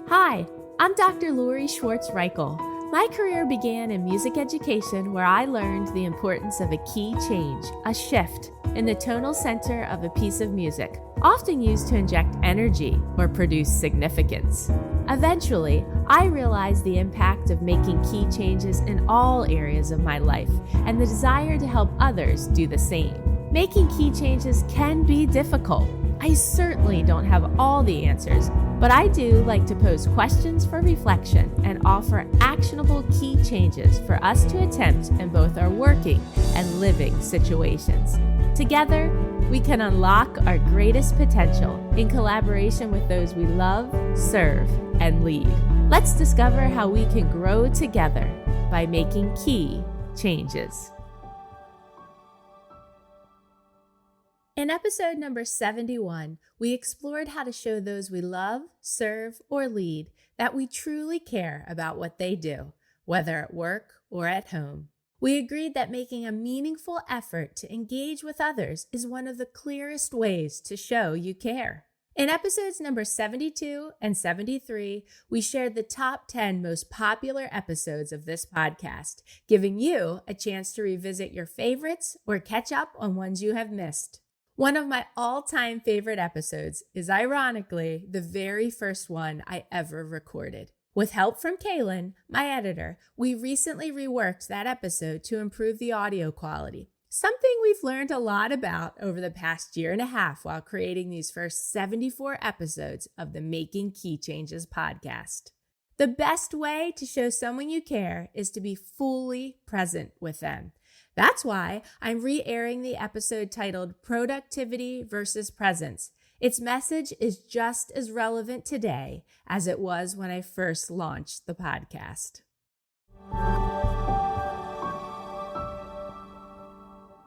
Hi, I'm Dr. Lori Schwartz-Reichel. My career began in music education where I learned the importance of a key change, a shift, in the tonal center of a piece of music, often used to inject energy or produce significance. Eventually, I realized the impact of making key changes in all areas of my life and the desire to help others do the same. Making key changes can be difficult. I certainly don't have all the answers, but I do like to pose questions for reflection and offer actionable key changes for us to attempt in both our working and living situations. Together, we can unlock our greatest potential in collaboration with those we love, serve, and lead. Let's discover how we can grow together by making key changes. In episode number 71, we explored how to show those we love, serve, or lead that we truly care about what they do, whether at work or at home. We agreed that making a meaningful effort to engage with others is one of the clearest ways to show you care. In episodes number 72 and 73, we shared the top 10 most popular episodes of this podcast, giving you a chance to revisit your favorites or catch up on ones you have missed. One of my all-time favorite episodes is ironically the very first one I ever recorded. With help from Kaylin, my editor, we recently reworked that episode to improve the audio quality, something we've learned a lot about over the past year and a half while creating these first 74 episodes of the Making Key Changes podcast. The best way to show someone you care is to be fully present with them. That's why I'm re-airing the episode titled Productivity versus Presence. Its message is just as relevant today as it was when I first launched the podcast.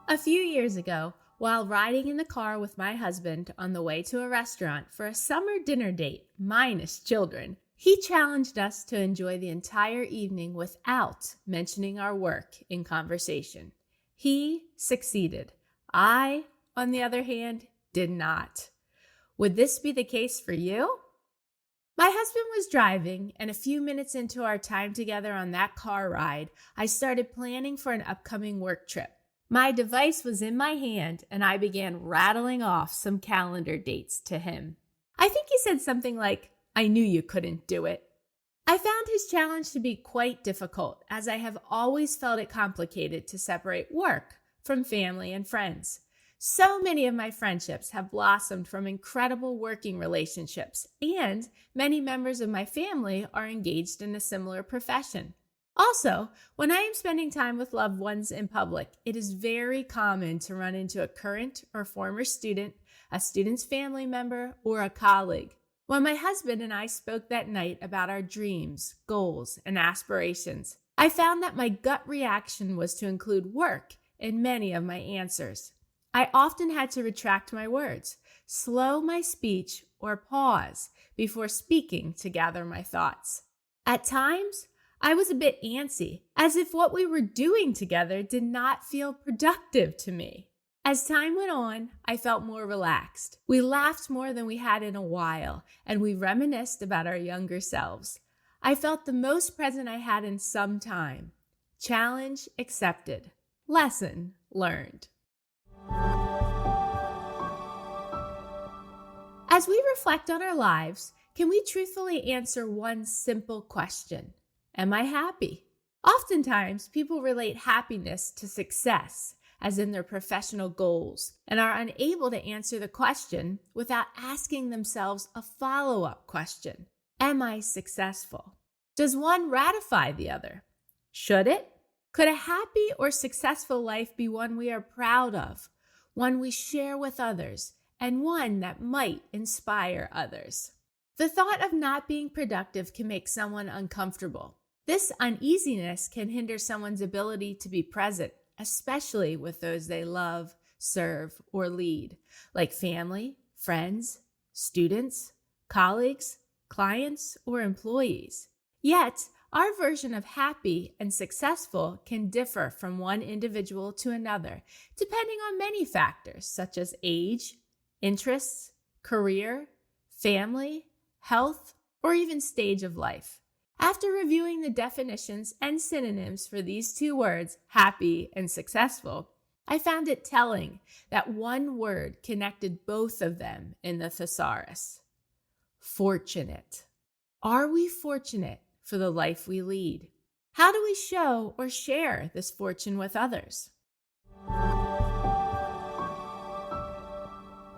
A few years ago, while riding in the car with my husband on the way to a restaurant for a summer dinner date, minus children, he challenged us to enjoy the entire evening without mentioning our work in conversation. He succeeded. I, on the other hand, did not. Would this be the case for you? My husband was driving, and a few minutes into our time together on that car ride, I started planning for an upcoming work trip. My device was in my hand, and I began rattling off some calendar dates to him. I think he said something like, "I knew you couldn't do it." I found his challenge to be quite difficult, as I have always felt it complicated to separate work from family and friends. So many of my friendships have blossomed from incredible working relationships, and many members of my family are engaged in a similar profession. Also, when I am spending time with loved ones in public, it is very common to run into a current or former student, a student's family member, or a colleague. When my husband and I spoke that night about our dreams, goals, and aspirations, I found that my gut reaction was to include work in many of my answers. I often had to retract my words, slow my speech, or pause before speaking to gather my thoughts. At times, I was a bit antsy, as if what we were doing together did not feel productive to me. As time went on, I felt more relaxed. We laughed more than we had in a while, and we reminisced about our younger selves. I felt the most present I had in some time. Challenge accepted. Lesson learned. As we reflect on our lives, can we truthfully answer one simple question? Am I happy? Oftentimes, people relate happiness to success, as in their professional goals, and are unable to answer the question without asking themselves a follow-up question. Am I successful? Does one ratify the other? Should it? Could a happy or successful life be one we are proud of, one we share with others, and one that might inspire others? The thought of not being productive can make someone uncomfortable. This uneasiness can hinder someone's ability to be present, especially with those they love, serve, or lead, like family, friends, students, colleagues, clients, or employees. Yet, our version of happy and successful can differ from one individual to another, depending on many factors such as age, interests, career, family, health, or even stage of life. After reviewing the definitions and synonyms for these two words, happy and successful, I found it telling that one word connected both of them in the thesaurus. Fortunate. Are we fortunate for the life we lead? How do we show or share this fortune with others?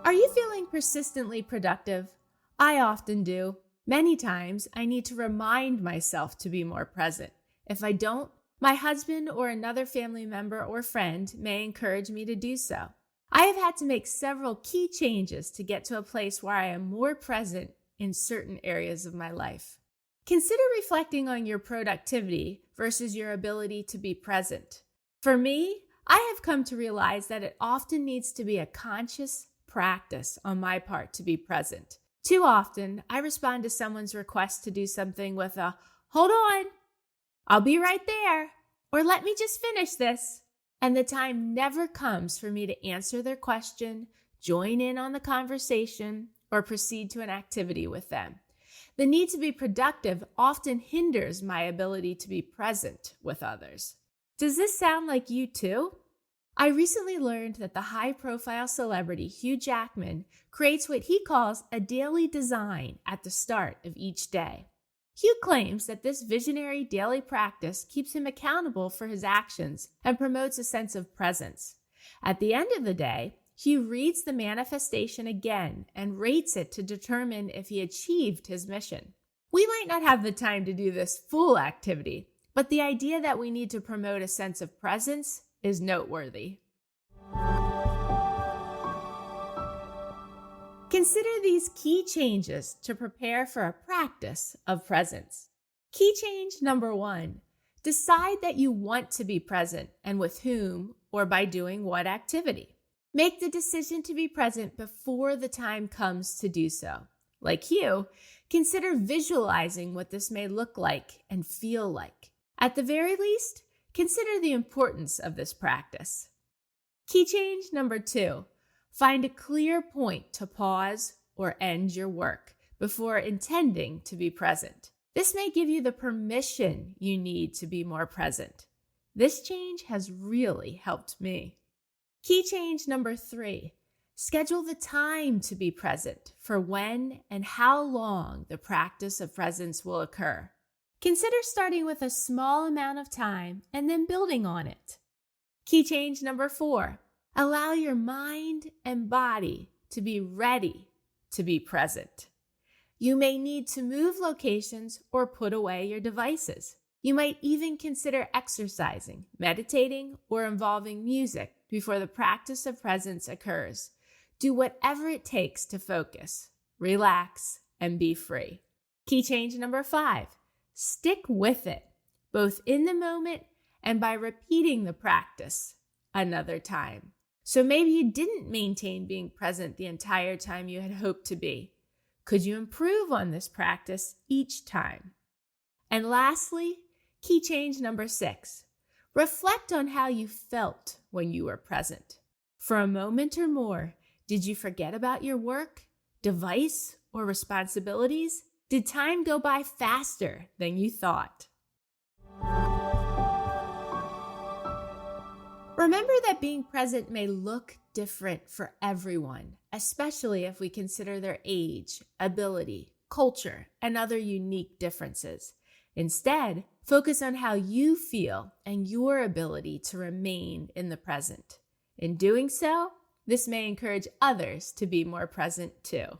Are you feeling persistently productive? I often do. Many times, I need to remind myself to be more present. If I don't, my husband or another family member or friend may encourage me to do so. I have had to make several key changes to get to a place where I am more present in certain areas of my life. Consider reflecting on your productivity versus your ability to be present. For me, I have come to realize that it often needs to be a conscious practice on my part to be present. Too often, I respond to someone's request to do something with a, "Hold on, I'll be right there," or "Let me just finish this." And the time never comes for me to answer their question, join in on the conversation, or proceed to an activity with them. The need to be productive often hinders my ability to be present with others. Does this sound like you too? I recently learned that the high-profile celebrity Hugh Jackman creates what he calls a daily design at the start of each day. Hugh claims that this visionary daily practice keeps him accountable for his actions and promotes a sense of presence. At the end of the day, Hugh reads the manifestation again and rates it to determine if he achieved his mission. We might not have the time to do this full activity, but the idea that we need to promote a sense of presence is noteworthy. Consider these key changes to prepare for a practice of presence. Key change number 1, decide that you want to be present and with whom or by doing what activity. Make the decision to be present before the time comes to do so. Like you, consider visualizing what this may look like and feel like. At the very least, consider the importance of this practice. Key change number 2, find a clear point to pause or end your work before intending to be present. This may give you the permission you need to be more present. This change has really helped me. Key change number 3, schedule the time to be present for when and how long the practice of presence will occur. Consider starting with a small amount of time and then building on it. Key change number 4, allow your mind and body to be ready to be present. You may need to move locations or put away your devices. You might even consider exercising, meditating, or involving music before the practice of presence occurs. Do whatever it takes to focus, relax, and be free. Key change number 5, stick with it, both in the moment and by repeating the practice another time. So maybe you didn't maintain being present the entire time you had hoped to be. Could you improve on this practice each time? And lastly, key change number 6, reflect on how you felt when you were present. For a moment or more, did you forget about your work, device, or responsibilities? Did time go by faster than you thought? Remember that being present may look different for everyone, especially if we consider their age, ability, culture, and other unique differences. Instead, focus on how you feel and your ability to remain in the present. In doing so, this may encourage others to be more present too.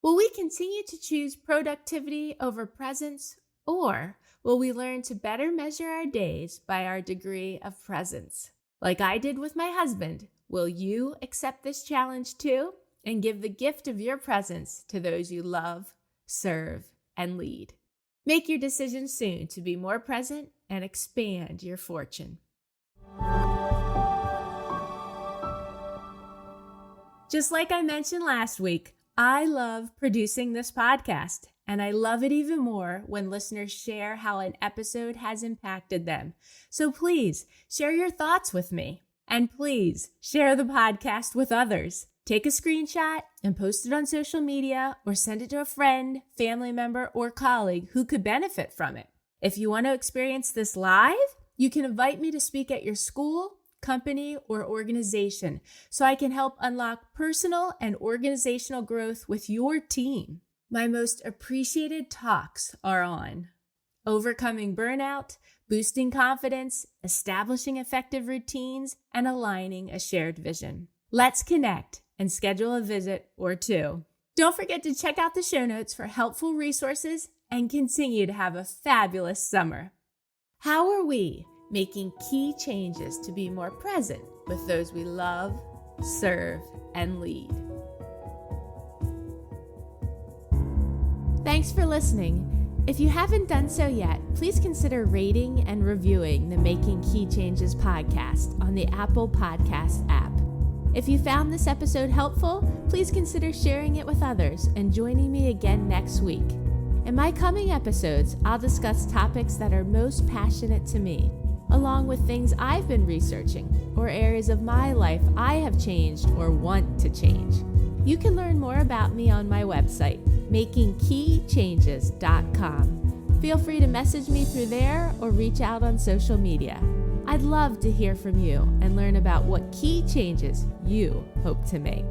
Will we continue to choose productivity over presence, or will we learn to better measure our days by our degree of presence? Like I did with my husband, will you accept this challenge too and give the gift of your presence to those you love, serve, and lead? Make your decision soon to be more present and expand your fortune. Just like I mentioned last week, I love producing this podcast, and I love it even more when listeners share how an episode has impacted them. So please share your thoughts with me, and please share the podcast with others. Take a screenshot and post it on social media or send it to a friend, family member, or colleague who could benefit from it. If you want to experience this live, you can invite me to speak at your school, company, or organization so I can help unlock personal and organizational growth with your team. My most appreciated talks are on overcoming burnout, boosting confidence, establishing effective routines, and aligning a shared vision. Let's connect and schedule a visit or two. Don't forget to check out the show notes for helpful resources and continue to have a fabulous summer. How are we making key changes to be more present with those we love, serve, and lead? Thanks for listening. If you haven't done so yet, please consider rating and reviewing the Making Key Changes podcast on the Apple Podcast app. If you found this episode helpful, please consider sharing it with others and joining me again next week. In my coming episodes, I'll discuss topics that are most passionate to me, along with things I've been researching or areas of my life I have changed or want to change. You can learn more about me on my website, makingkeychanges.com. Feel free to message me through there or reach out on social media. I'd love to hear from you and learn about what key changes you hope to make.